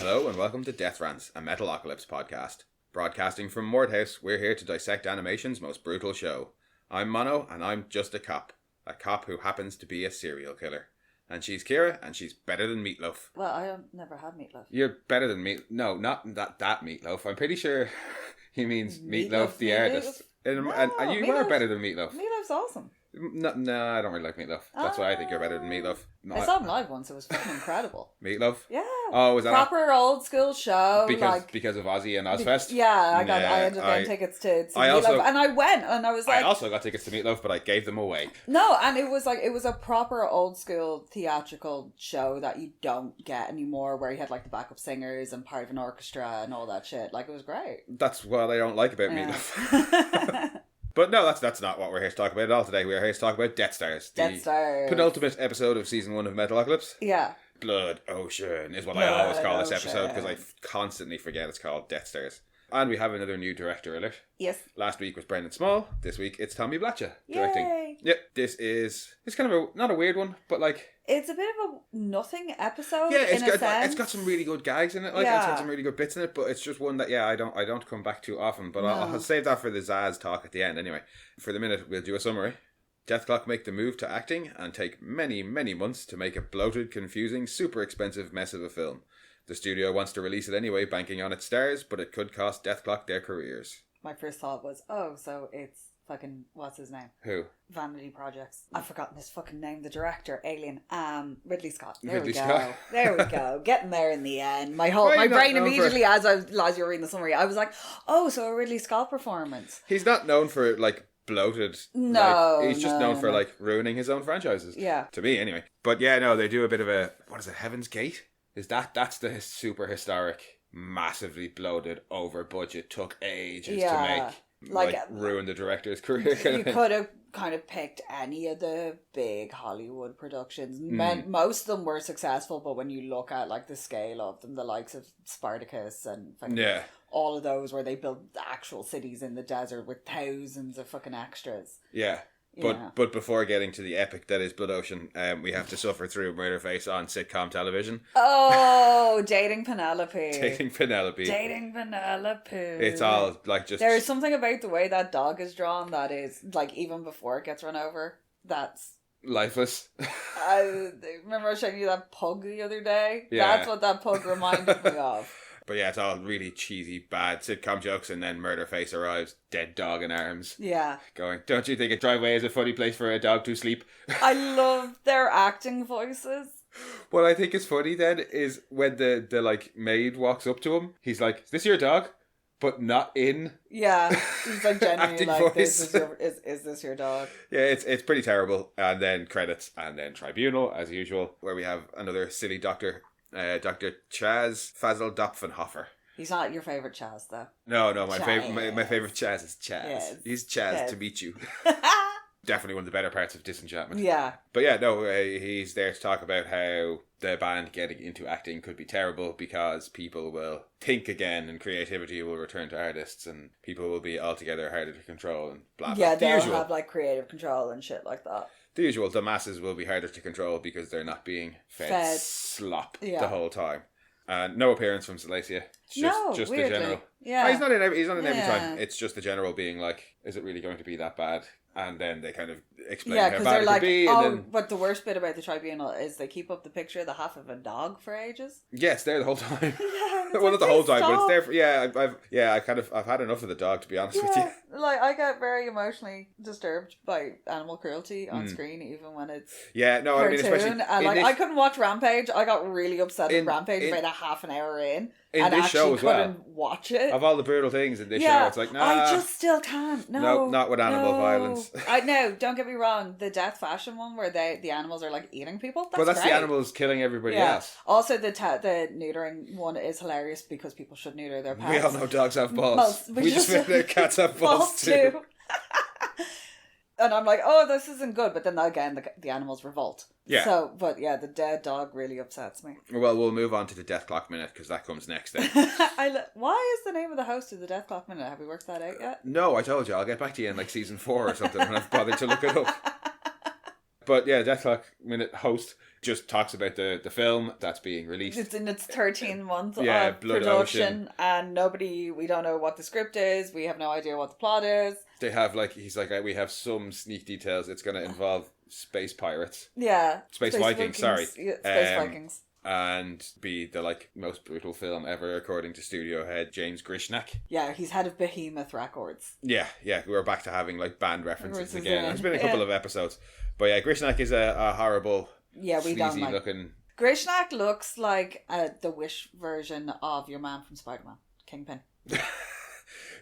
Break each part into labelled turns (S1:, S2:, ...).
S1: Hello and welcome to Death Rants, a Metalocalypse podcast. Broadcasting from Mordhouse, we're here to dissect animation's most brutal show. I'm Mono, and I'm just a cop who happens to be a serial killer. And she's Kira, and she's better than Meatloaf.
S2: Well, I never had meatloaf.
S1: You're better than No, not that Meatloaf. I'm pretty sure he means Meatloaf the artist. And you are better than Meatloaf.
S2: Meatloaf's awesome.
S1: No, I don't really like Meatloaf. That's why I think you're better than Meatloaf. No,
S2: I saw him live once. It was fucking incredible.
S1: Meatloaf?
S2: Yeah.
S1: Oh, was that
S2: proper old school show?
S1: Because of Ozzy and Ozfest?
S2: I ended up getting tickets to Meatloaf, and I went, and I was like,
S1: I also got tickets to Meatloaf, but I gave them away.
S2: No, and it was a proper old school theatrical show that you don't get anymore, where he had like the backup singers and part of an orchestra and all that shit. Like, it was great.
S1: That's what I don't like about Meatloaf. But no, that's not what we're here to talk about at all today. We're here to talk about Dethstars. The penultimate episode of season 1 of Metalocalypse.
S2: Yeah.
S1: Blood Ocean is what I always call this episode, because I constantly forget it's called Dethstars. And we have another new director alert.
S2: Yes.
S1: Last week was Brendan Small. This week it's Tommy Blatcha directing.
S2: Yay.
S1: Yep, it's kind of not a weird one, but like...
S2: It's a bit of a nothing episode.
S1: Yeah,
S2: it's
S1: got some really good gags in it. Like, it's got some really good bits in it, but it's just one that I don't come back to often. But I'll save that for the Zaz talk at the end. Anyway, for the minute, we'll do a summary. Deathclock make the move to acting and take many, many months to make a bloated, confusing, super expensive mess of a film. The studio wants to release it anyway, banking on its stars, but it could cost Deathclock their careers.
S2: My first thought was, so it's fucking, what's his name?
S1: Who?
S2: Vanity Projects. I've forgotten his fucking name. The director, Alien. Ridley Scott. There
S1: Ridley
S2: we go.
S1: Scott.
S2: There we go. Getting there in the end. My brain immediately, as you were reading the summary, I was like, so a Ridley Scott performance.
S1: He's not known for, like, bloated.
S2: No.
S1: He's just known for, like, ruining his own franchises.
S2: Yeah.
S1: To me, anyway. But yeah, no, they do a bit of a, what is it, Heaven's Gate? That's the super historic, massively bloated, over budget, took ages to make. Like ruin the director's career.
S2: You could have kind of picked any of the big Hollywood productions. Most of them were successful, but when you look at like the scale of them, the likes of Spartacus and all of those where they built actual cities in the desert with thousands of fucking extras.
S1: Yeah. But before getting to the epic that is Blood Ocean, we have to suffer through Murderface on sitcom television.
S2: Oh, Dating Penelope.
S1: Dating Penelope. It's all like just...
S2: There is something about the way that dog is drawn that is, like, even before it gets run over, that's...
S1: lifeless.
S2: Remember I was showing you that pug the other day?
S1: Yeah.
S2: That's what that pug reminded me of.
S1: But yeah, it's all really cheesy, bad sitcom jokes, and then Murderface arrives, dead dog in arms. Yeah. Going, don't you think a driveway is a funny place for a dog to sleep?
S2: I love their acting voices.
S1: What I think is funny then is when the like maid walks up to him, he's like, is this your dog? But not in.
S2: Yeah. He's like genuinely like,
S1: voice.
S2: Is this your dog?
S1: Yeah, it's pretty terrible. And then credits, and then Tribunal, as usual, where we have another silly doctor. Dr. Chaz Fazeldopfenhofer.
S2: He's not your favourite Chaz, though.
S1: No, my favourite Chaz is Chaz.
S2: Yes.
S1: He's Chaz to meet you. Definitely one of the better parts of Disenchantment.
S2: Yeah.
S1: But yeah, no, he's there to talk about how the band getting into acting could be terrible because people will think again and creativity will return to artists and people will be altogether harder to control and blah, blah.
S2: Yeah, they'll have like creative control and shit like that.
S1: The usual, the masses will be harder to control because they're not being fed slop the whole time. And no appearance from Silesia. It's just the general. Yeah. He's not in every time. It's just the general being like, is it really going to be that bad? And then they kind of explain how bad it could be.
S2: But the worst bit about the Tribunal is they keep up the picture of the half of a dog for ages.
S1: Yeah, it's there the whole time.
S2: Yeah,
S1: well, not the whole time, but it's there for, I've had enough of the dog, to be honest with you.
S2: Like, I get very emotionally disturbed by animal cruelty on screen, even when it's cartoon.
S1: I mean, especially
S2: and I couldn't watch Rampage. I got really upset at Rampage about a half an hour in and
S1: this
S2: actually
S1: show as
S2: couldn't watch it.
S1: Of all the brutal things in this show, it's like, nah.
S2: I just still can't. No,
S1: not with animal violence.
S2: No, don't get me wrong. The Death Fashion one where the animals are like eating people. That's
S1: great.
S2: the
S1: animals killing everybody else.
S2: Also, the neutering one is hilarious because people should neuter their pets.
S1: We all know dogs have balls. We just found out cats have balls too.
S2: And I'm like, this isn't good. But then again, the animals revolt. Yeah. So, but yeah, the dead dog really upsets me.
S1: Well, we'll move on to the Death Clock Minute because that comes next then.
S2: Why is the name of the host of the Death Clock Minute? Have we worked that out yet?
S1: No, I told you. I'll get back to you in like season 4 or something when I've bothered to look it up. But yeah, Deathclock Minute host just talks about the film that's being released.
S2: It's in its 13th month of
S1: Blood
S2: production,
S1: Ocean.
S2: and we don't know what the script is. We have no idea what the plot is.
S1: They have he's like, we have some sneak details. It's going to involve space pirates.
S2: Yeah.
S1: Space Vikings, sorry.
S2: Yeah, Space Vikings.
S1: And be the most brutal film ever according to studio head James Grishnak.
S2: Yeah, he's head of Behemoth Records.
S1: Yeah, we're back to having band references again. There's been a couple of episodes. But yeah, Grishnak is a horrible,
S2: we don't like
S1: looking...
S2: Grishnak looks like the Wish version of your man from Spider-Man, Kingpin.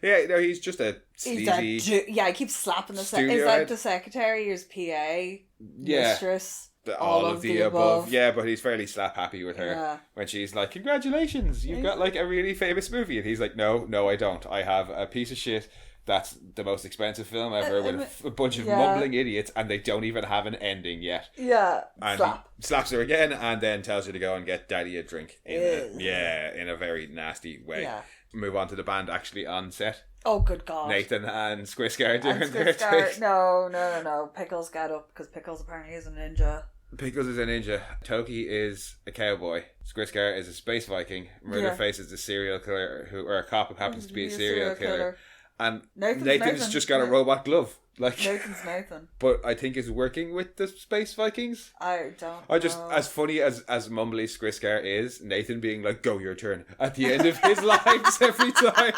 S1: Yeah, no, he's just a sleazy...
S2: he keeps slapping the... He's like the secretary, his PA, mistress...
S1: all of the above. Yeah, but he's fairly slap happy with her when she's like, congratulations, you've got a really famous movie. And he's like, no, I don't. I have a piece of shit that's the most expensive film ever with a bunch of mumbling idiots, and they don't even have an ending yet.
S2: Yeah,
S1: and he slaps her again and then tells her to go and get daddy a drink in a very nasty way. Move on to the band actually on set.
S2: Oh, good God.
S1: Nathan and Squiscar doing their thing.
S2: No. Pickles got up because Pickles apparently is a ninja.
S1: Pickles is a ninja. Toki is a cowboy. Squiscar is a space Viking. Murderface is a serial killer or a cop who happens to be a serial killer. And Nathan's just got a robot glove.
S2: Nathan's Nathan.
S1: But I think is working with the space Vikings.
S2: I don't know.
S1: As funny as mumbly Squiscar is, Nathan being like, go your turn at the end of his lines every time.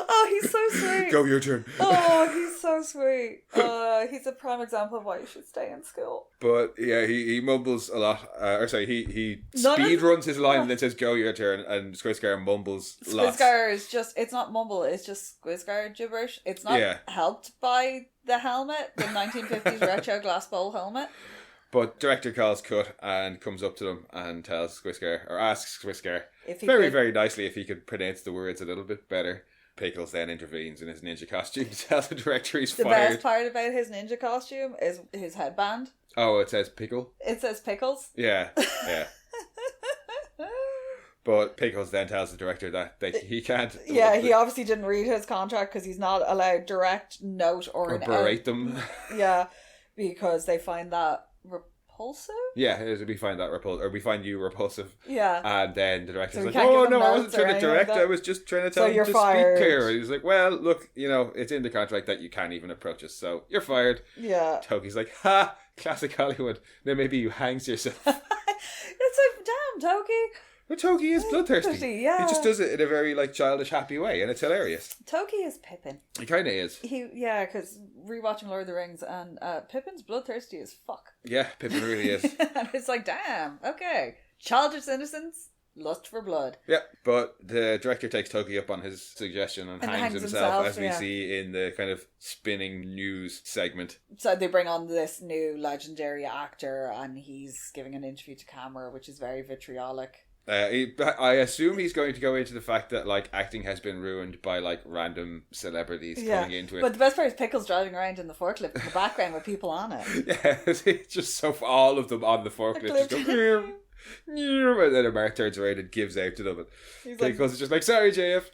S2: Oh, he's so sweet.
S1: Go your turn.
S2: Oh, he's so sweet. He's a prime example of why you should stay in school.
S1: But yeah, he mumbles a lot. He speed runs his line and then says, go your turn. And Squiscar mumbles lots.
S2: Squiscar is just, it's not mumble, it's just Squiscar gibberish. It's not helped by the helmet, the 1950s retro glass bowl helmet.
S1: But director calls cut and comes up to them and tells Squiscar, or asks Squiscar, very nicely if he could pronounce the words a little bit better. Pickles then intervenes in his ninja costume to tell the director he's fired.
S2: The best part about his ninja costume is his headband.
S1: Oh, it says Pickle?
S2: It says Pickles?
S1: Yeah. But Pickles then tells the director that he can't...
S2: Yeah, he obviously didn't read his contract because he's not allowed direct note or
S1: berate them.
S2: Yeah, because they find that repulsive?
S1: Yeah, we find that repulsive, or we find you repulsive.
S2: Yeah.
S1: And then the director's like, oh no, I wasn't trying to direct, I was just trying to tell him to
S2: fired.
S1: Speak clear. And he's like, well, look, it's in the contract that you can't even approach us, so you're fired.
S2: Yeah.
S1: Toki's like, ha, classic Hollywood. Then maybe you hangs yourself.
S2: It's like, damn, Toki.
S1: But Toki is bloodthirsty.
S2: Yeah.
S1: He just does it in a very childish, happy way, and it's hilarious.
S2: Toki is Pippin.
S1: He kind of is.
S2: Because rewatching Lord of the Rings, and Pippin's bloodthirsty as fuck.
S1: Yeah, Pippin really is.
S2: And it's like, damn, okay. Childish innocence, lust for blood.
S1: Yeah, but the director takes Toki up on his suggestion and hangs himself, as we see in the kind of spinning news segment.
S2: So they bring on this new legendary actor, and he's giving an interview to camera, which is very vitriolic.
S1: I assume he's going to go into the fact that acting has been ruined by random celebrities coming into it.
S2: But the best part is Pickles driving around in the forklift in the background with people on it.
S1: Yeah, it's just all of them on the forklift. Just go, and then a Mark turns around and gives out to them. And Pickles is just like, sorry, JF.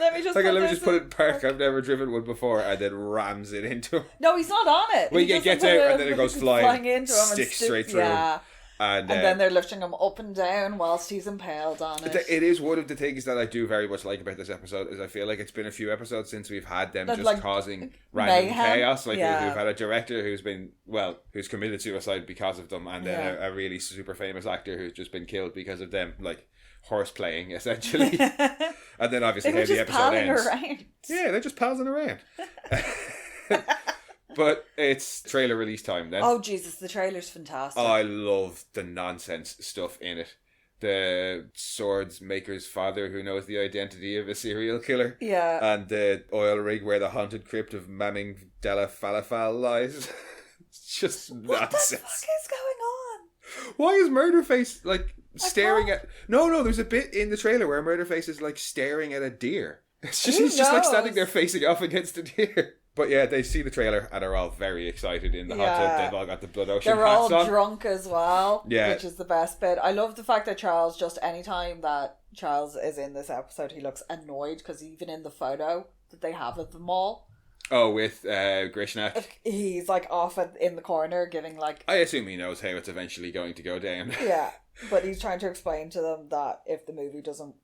S2: Let me just
S1: put it in park. I've never driven one before, and then rams it into him.
S2: No, he's not on it.
S1: Well, he gets out and then it goes flying into him, sticks straight through him. And
S2: then they're lifting him up and down whilst he's impaled on it.
S1: It is one of the things that I do very much like about this episode, is I feel like it's been a few episodes since we've had them just causing random chaos. We've had a director who's committed suicide because of them, and then a really super famous actor who's just been killed because of them, horse playing, essentially. And then obviously how the episode ends. Around. Yeah, they're just palsing around. But it's trailer release time then.
S2: Oh Jesus, the trailer's fantastic.
S1: I love the nonsense stuff in it. The swords maker's father who knows the identity of a serial killer.
S2: Yeah.
S1: And the oil rig where the haunted crypt of Maming Della Falafel lies. It's just nonsense.
S2: What the fuck is going on?
S1: Why is Murderface staring at... No, there's a bit in the trailer where Murderface is staring at a deer. It's just he's just standing there facing off against a deer. But yeah, they see the trailer and are all very excited in the hot tub. They've all got the Blood Ocean
S2: They're
S1: hats
S2: all
S1: on.
S2: drunk as well,
S1: yeah,
S2: which is the best bit. I love the fact that Charles, just anytime that Charles is in this episode, he looks annoyed because even in the photo that they have of them all,
S1: Oh, with Grishnak.
S2: He's like off in the corner giving like...
S1: I assume he knows how it's eventually going to go down.
S2: Yeah, but he's trying to explain to them that if the movie doesn't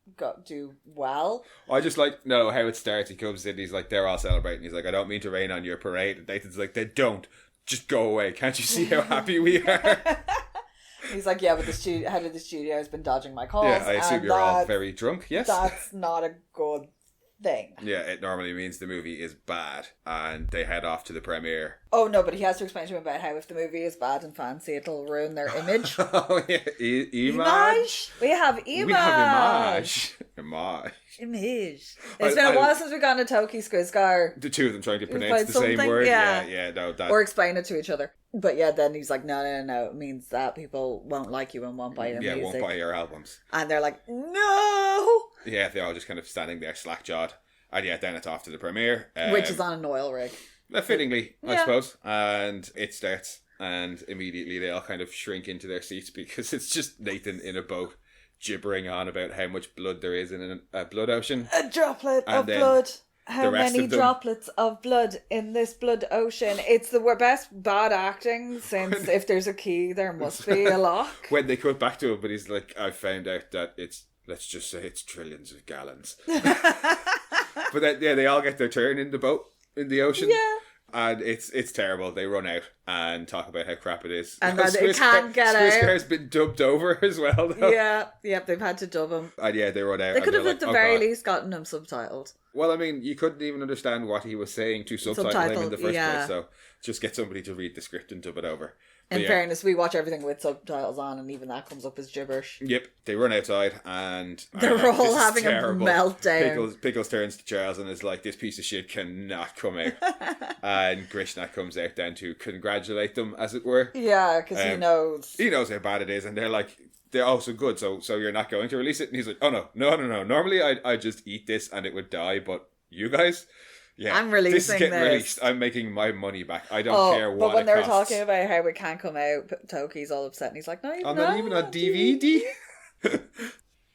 S2: do well...
S1: I just like, no, how it starts. He comes in, he's like, they're all celebrating. He's like, I don't mean to rain on your parade. And Nathan's like, they don't. Just go away. Can't you see how happy we are?
S2: He's like, yeah, but the head of the studio has been dodging my calls.
S1: Yeah, I assume you're all very drunk, yes?
S2: That's not a good thing.
S1: Yeah, it normally means the movie is bad and they head off to the premiere.
S2: Oh no, but he has to explain to him about how if the movie is bad and fancy, it'll ruin their image.
S1: Oh yeah, image.
S2: We have image.
S1: We have image.
S2: Image. It's been a while since we've gone to Toki Skrizgar.
S1: The two of them trying to pronounce the same word. Yeah, no, that...
S2: Or explain it to each other. But yeah, then he's like, no, it means that people won't like you and won't buy your music.
S1: Yeah, won't buy your albums.
S2: And they're like, no!
S1: Yeah, they're all just kind of standing there slack-jawed. And yeah, then it's off to the premiere.
S2: Which is on an oil rig.
S1: Fittingly, I suppose. And it starts. And immediately they all kind of shrink into their seats because it's just Nathan in a boat gibbering on about how much blood there is in a blood ocean.
S2: A droplet of blood. How many droplets of blood in this blood ocean? It's the best bad acting since if there's a key, there must be a lock.
S1: When they cut back to him, but he's like, I found out that it's, let's just say it's trillions of gallons. But then, yeah, they all get their turn in the boat, in the ocean.
S2: Yeah.
S1: And it's terrible. They run out and talk about how crap it is.
S2: And that they can't get out.
S1: Skrizkar's been dubbed over as well, though.
S2: Yeah, they've had to dub him.
S1: And yeah, they run out.
S2: They could have at the very least gotten him subtitled.
S1: Well, I mean, you couldn't even understand what he was saying to subtitle him in the first place, so just get somebody to read the script and dub it over.
S2: In fairness, we watch everything with subtitles on, and even that comes up as gibberish.
S1: Yep, they run outside, and
S2: they're all having a meltdown.
S1: Pickles turns to Charles and is like, "This piece of shit cannot come out." And Grishnak comes out then to congratulate them, as it were.
S2: Yeah, because he knows
S1: how bad it is, and they're like, "They're also good, so you're not going to release it?" And he's like, "Oh no. Normally, I just eat this and it would die, but you guys." Yeah,
S2: I'm releasing
S1: this. Is getting released. I'm making my money back. I don't care what it costs.
S2: But when they're talking about how it can't come out, Toki's all upset and he's like, not even on
S1: DVD.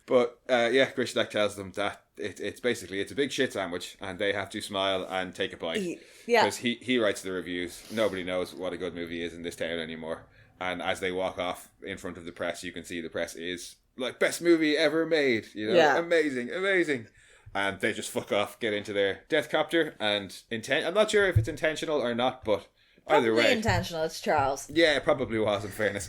S1: But yeah, Grishnak tells them that it's basically a big shit sandwich and they have to smile and take a bite.
S2: Yeah.
S1: Because he writes the reviews. Nobody knows what a good movie is in this town anymore. And as they walk off in front of the press, you can see the press is like, best movie ever made. Amazing. And they just fuck off, get into their Deathcopter, and I'm not sure if it's intentional or not, but either way.
S2: Probably intentional, it's Charles.
S1: Yeah, it probably was, in fairness.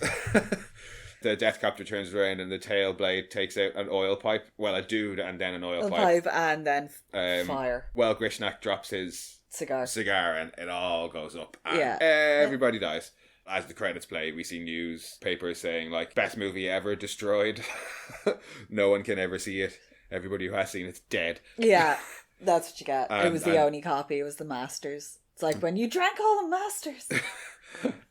S1: The Deathcopter turns around and the tail blade takes out an oil pipe. Well, a dude and then an oil pipe.
S2: And then fire.
S1: Well, Grishnak drops his cigar and it all goes up. And everybody dies. As the credits play, we see newspapers saying, like, best movie ever destroyed. No one can ever see it. Everybody who has seen it's dead.
S2: Yeah, that's what you get. It was the only copy. It was the Masters. It's like when you drank all the Masters.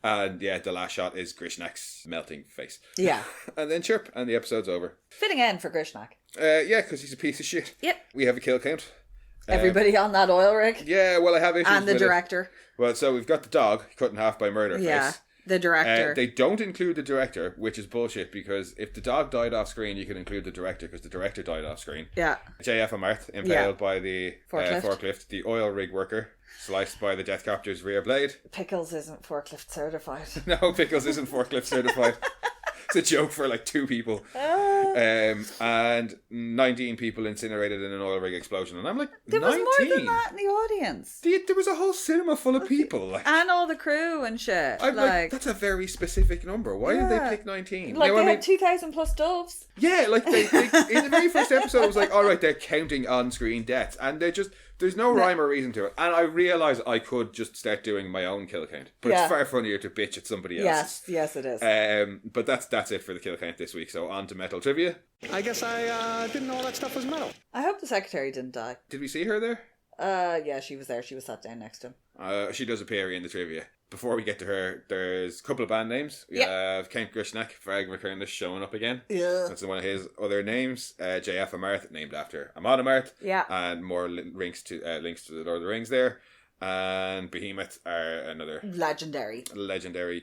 S1: And yeah, the last shot is Grishnak's melting face.
S2: Yeah.
S1: And then chirp, and the episode's over.
S2: Fitting end for Grishnak.
S1: Yeah, because he's a piece of shit.
S2: Yep.
S1: We have a kill count.
S2: Everybody on that oil rig.
S1: Yeah, well, I have issues
S2: and the director.
S1: Well, so we've got the dog cut in half by murder face.
S2: The director.
S1: They don't include the director, which is bullshit, because if the dog died off screen, you can include the director, because the director died off screen.
S2: Yeah.
S1: JF Amarth impaled by the forklift. The oil rig worker sliced by the Deathcopter's rear blade.
S2: Pickles isn't forklift certified.
S1: No, Pickles isn't forklift certified. It's a joke for like 2 people. And 19 people incinerated in an oil rig explosion. And I'm like,
S2: there
S1: 19?
S2: was more than that in the audience.
S1: There was a whole cinema full of people. Like,
S2: and all the crew and shit.
S1: I'm like, that's a very specific number. Why did they pick 19?
S2: Like, they had 2,000 plus doves.
S1: Yeah, like, they in the very first episode, it was like, all right, they're counting on-screen deaths. And they're just... There's no rhyme or reason to it. And I realise I could just start doing my own kill count. But it's far funnier to bitch at somebody else's.
S2: Yes, it is.
S1: But that's it for the kill count this week. So on to metal trivia.
S3: I guess I didn't know that stuff was metal.
S2: I hope the secretary didn't die.
S1: Did we see her there?
S2: Yeah, she was there. She was sat down next to him.
S1: She does appear in the trivia. Before we get to her, there's a couple of band names. We have Kent Grishnak, Varg McCurnish showing up again.
S2: Yeah.
S1: That's one of his other names. JF Amarth, named after Amon Amarth.
S2: Yeah.
S1: And more links to the Lord of the Rings there. And Behemoth are another legendary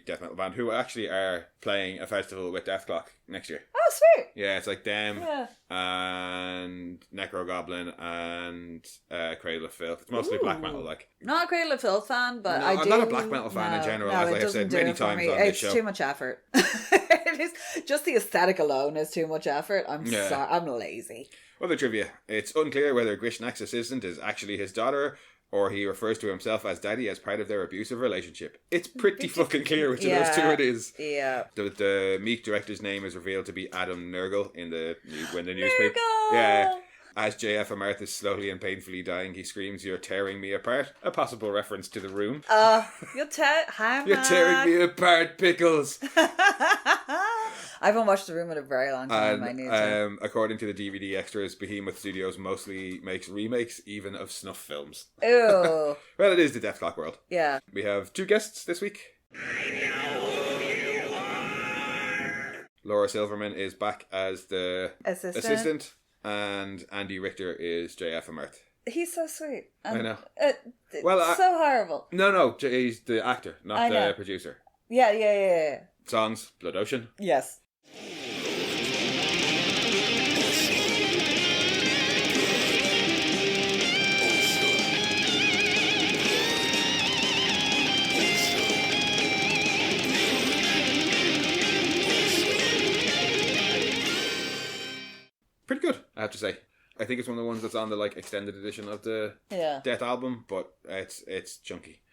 S1: death metal band who actually are playing a festival with Deathclock next year.
S2: Oh, sweet.
S1: Yeah, it's like them and Necro Goblin and Cradle of Filth. It's mostly black metal, like.
S2: Not a Cradle of Filth fan, but
S1: no,
S2: I
S1: I'm not a black metal fan in general, as I have said many times on this show.
S2: It's too much effort. It is just the aesthetic alone is too much effort. I'm sorry, I'm lazy.
S1: Other trivia: it's unclear whether Grishnack's assistant is actually his daughter, or he refers to himself as daddy as part of their abusive relationship. It's pretty fucking clear which of those two it is.
S2: Yeah.
S1: The Meek director's name is revealed to be Adam Nurgle when the newspaper. Yeah. As JF Amarth is slowly and painfully dying, he screams, "You're tearing me apart." A possible reference to The Room.
S2: You're tearing
S1: me apart, Pickles.
S2: I haven't watched The Room in a very long time. I need to.
S1: According to the DVD extras, Behemoth Studios mostly makes remakes, even of snuff films.
S2: Ew.
S1: Well, it is the Death Clock world.
S2: Yeah.
S1: We have 2 guests this week.
S3: I know who you are.
S1: Laura Silverman is back as the
S2: assistant.
S1: And Andy Richter is JF Amarth.
S2: He's so sweet. And
S1: I know.
S2: So horrible.
S1: No, he's the actor, not the producer.
S2: Yeah.
S1: Songs, Blood Ocean.
S2: Yes.
S1: Pretty good, I have to say. I think it's one of the ones that's on the extended edition of the Death album, but it's chunky.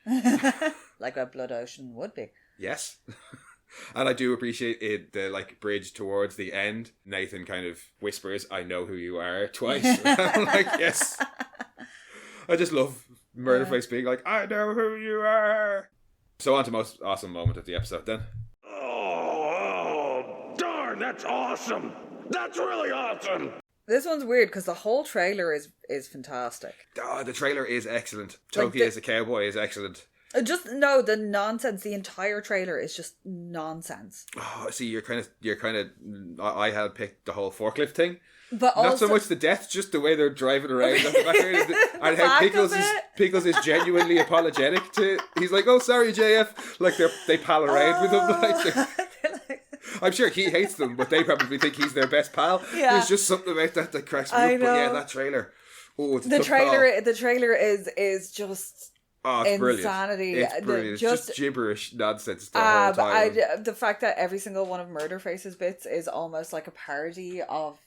S2: Like a Blood Ocean would be.
S1: Yes. And I do appreciate it, the bridge towards the end. Nathan kind of whispers, "I know who you are," twice. I'm like, yes. I just love Murderface being like, "I know who you are." So on to most awesome moment of the episode then.
S3: Oh, darn, that's awesome. That's really awesome.
S2: This one's weird because the whole trailer is fantastic.
S1: Oh, the trailer is excellent. Toki as a cowboy is excellent.
S2: The nonsense. The entire trailer is just nonsense.
S1: Oh, see, you're kind of. I had picked the whole forklift thing,
S2: but
S1: not so much the death, just the way they're driving around. And how Pickles is genuinely apologetic to. He's like, "Oh, sorry, JF." Like they pal around with him. I'm sure he hates them, but they probably think he's their best pal. Yeah. There's just something about that cracks me up. But yeah, that trailer. Oh, it's
S2: the trailer is just.
S1: Oh, it's
S2: insanity.
S1: Brilliant. It's brilliant. It's just gibberish nonsense the whole time.
S2: The fact that every single one of Murderface's bits is almost like a parody of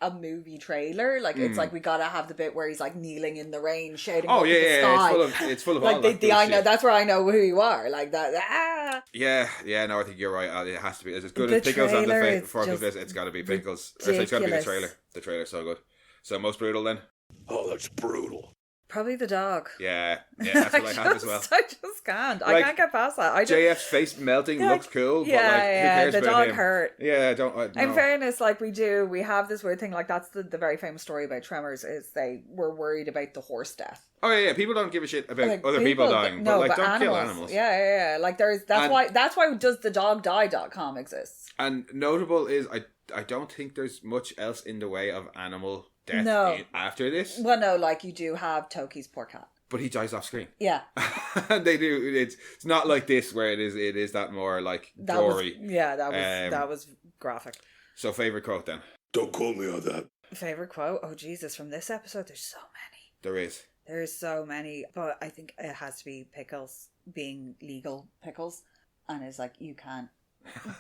S2: a movie trailer. It's like we gotta have the bit where he's kneeling in the rain shouting up the sky.
S1: It's full of all that
S2: I know, that's where I know who you are. Like that.
S1: Yeah, no, I think you're right. It has to be. As good as Pickles on the forklift is, it's gotta be Pickles. It's gotta be the trailer. The trailer's so good. So most brutal then?
S3: Oh, that's brutal.
S2: Probably the dog.
S1: Yeah, that's what I have as well.
S2: I just can't. I can't get past that.
S1: JF's face melting looks cool, but who cares
S2: the
S1: about
S2: dog
S1: him?
S2: hurt.
S1: Yeah, I don't.
S2: In fairness, we have this weird thing. That's the very famous story about Tremors. Is they were worried about the horse death.
S1: Oh yeah, people don't give a shit about other people dying, but don't
S2: animals.
S1: kill animals.
S2: Yeah. That's why does the dog die.com exists.
S1: And notable is I don't think there's much else in the way of animal death after this.
S2: Well, no, you do have Toki's poor cat.
S1: But he dies off screen. Yeah.
S2: And
S1: they do. It's not like this where it is that more gory.
S2: That was graphic.
S1: So favourite quote then?
S3: Don't quote me on that.
S2: Favourite quote? Oh Jesus, from this episode there's so many.
S1: There is.
S2: There's so many. But I think it has to be Pickles being legal Pickles. And it's you can't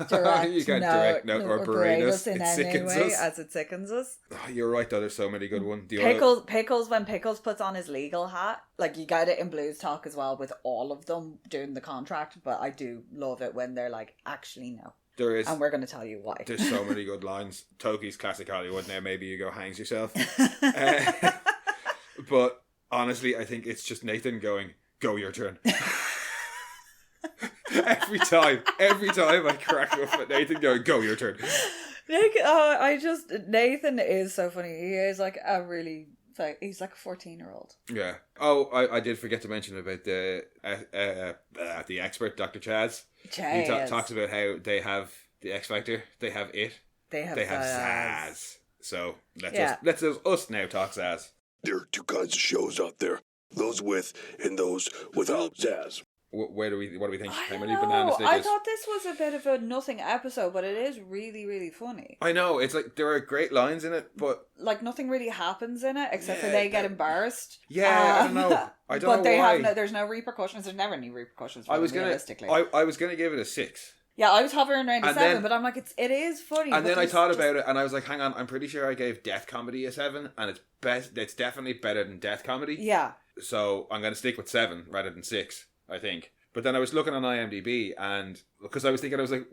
S2: direct or berate us in any way as it sickens us.
S1: Oh, you're right though, there's so many good ones.
S2: Pickles when Pickles puts on his legal hat, you get it in Blues Talk as well with all of them doing the contract, but I do love it when they're actually no.
S1: There is,
S2: and we're going to tell you why.
S1: There's so many good lines. Toki's classic Hollywood. Now maybe you go hangs yourself. But honestly, I think it's just Nathan going, "Go your turn." Every time I crack up at Nathan going, "Go your turn."
S2: Nathan is so funny. He is he's like a 14-year-old.
S1: Yeah. Oh, I did forget to mention about the expert, Dr. Chaz. He talks about how they have the X Factor, they have it, they have Zaz. So let's us now talk Zaz.
S3: There are 2 kinds of shows out there: those with and those without Zaz.
S1: What do we think?
S2: I
S1: How
S2: don't
S1: many
S2: know.
S1: banana stickers?
S2: I thought this was a bit of a nothing episode, but it is really, really funny.
S1: I know, it's like there are great lines in it, but
S2: like nothing really happens in it except for they get embarrassed.
S1: Yeah, I don't know. I don't know
S2: they
S1: why.
S2: have there's no repercussions. There's never any repercussions for realistically.
S1: I was gonna give it a 6.
S2: Yeah, I was hovering around a 7, but I'm like, it is funny.
S1: And then I thought about it, and I was like, hang on, I'm pretty sure I gave Death Comedy a 7, and it's definitely better than Death Comedy.
S2: Yeah.
S1: So I'm going to stick with 7 rather than 6, I think. But then I was looking on IMDb, and because I was like,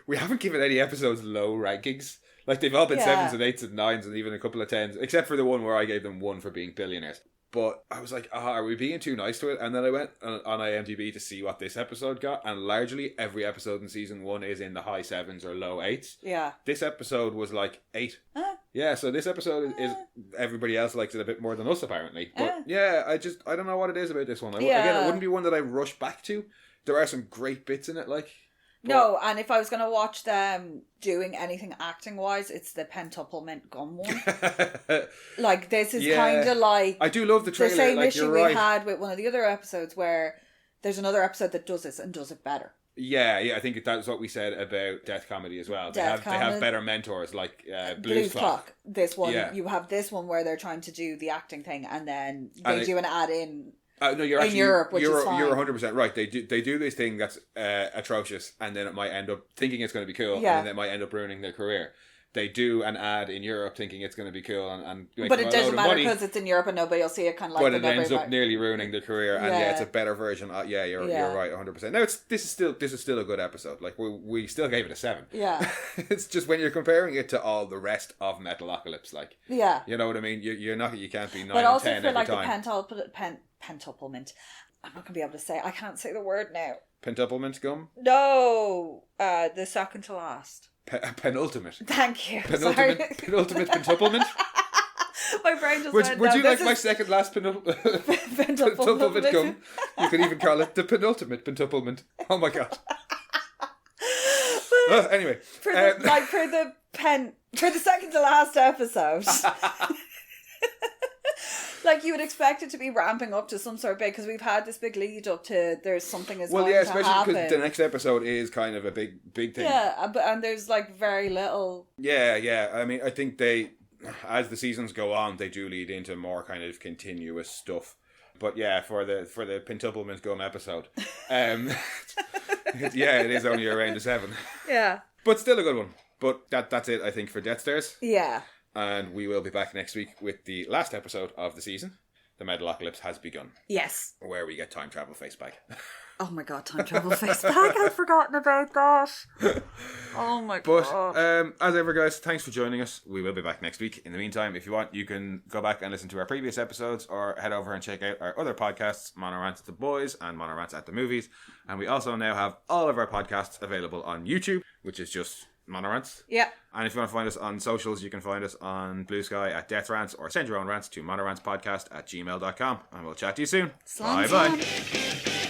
S1: we haven't given any episodes low rankings. Like, they've all been 7s and 8s and 9s and even a couple of 10s, except for the one where I gave them 1 for being billionaires. But I was like, are we being too nice to it? And then I went on IMDb to see what this episode got, and largely every episode in season 1 is in the high 7s or low 8s.
S2: Yeah.
S1: This episode was like 8. Yeah, so this episode is everybody else likes it a bit more than us apparently. But yeah, I don't know what it is about this one. Again, it wouldn't be one that I rush back to. There are some great bits in it, like.
S2: No, and if I was going to watch them doing anything acting-wise, it's the pentuplement gun one. Like, this is kind of like...
S1: I do love the trailer.
S2: The same
S1: like,
S2: issue we had with one of the other episodes where there's another episode that does this and does it better.
S1: Yeah, I think that's what we said about Death Comedy as well. They have better mentors, like Blues Clock.
S2: This one, you have this one where they're trying to do the acting thing, and then they do an ad-in...
S1: no, you're actually,
S2: Europe, which is fine.
S1: You're 100% right. They do this thing that's atrocious, and then it might end up thinking it's going to be cool, and then it might end up ruining their career. They do an ad in Europe thinking it's going to be cool, and
S2: but it doesn't matter because it's in Europe and nobody will see it. Kind of like,
S1: but it ends up nearly ruining their career, and it's a better version. You're right, 100%. Now this is still a good episode. Like we still gave it a 7.
S2: Yeah,
S1: it's just when you're comparing it to all the rest of Metalocalypse, like you know what I mean. You can't be 9
S2: but
S1: and 10 every time. But
S2: also for like the pentuplement, I'm not gonna be able to say. I can't say the word now.
S1: Pentuplement gum?
S2: No, the second to last.
S1: Penultimate.
S2: Thank you.
S1: Penultimate pentuplement.
S2: My brain just
S1: would you like my second last pentuplement gum? You could even call it the penultimate pentuplement. Oh my god. Anyway,
S2: for the second to last episode. Like, you would expect it to be ramping up to some sort of big, because we've had this big lead up to there's something is going to happen. Well, yeah, especially because
S1: the next episode is kind of a big thing.
S2: Yeah, and there's like very little.
S1: Yeah. I mean, I think they, as the seasons go on, they do lead into more kind of continuous stuff. But yeah, for the pentuplement gum episode, it is only around a 7.
S2: Yeah,
S1: but still a good one. But that's it, I think, for Dethstars.
S2: Yeah.
S1: And we will be back next week with the last episode of the season. The Metalocalypse has begun.
S2: Yes.
S1: Where we get time travel face back.
S2: Oh my god, time travel face back. I'd forgotten about that. Oh my god.
S1: But as ever, guys, thanks for joining us. We will be back next week. In the meantime, if you want, you can go back and listen to our previous episodes, or head over and check out our other podcasts, Mono Rants at the Boys and Mono Rants at the Movies. And we also now have all of our podcasts available on YouTube, which is just Mono Rants.
S2: Yeah.
S1: And if you want to find us on socials, you can find us on Blue Sky at Death Rants, or send your own rants to monorantspodcast@gmail.com. And we'll chat to you soon. Bye-bye.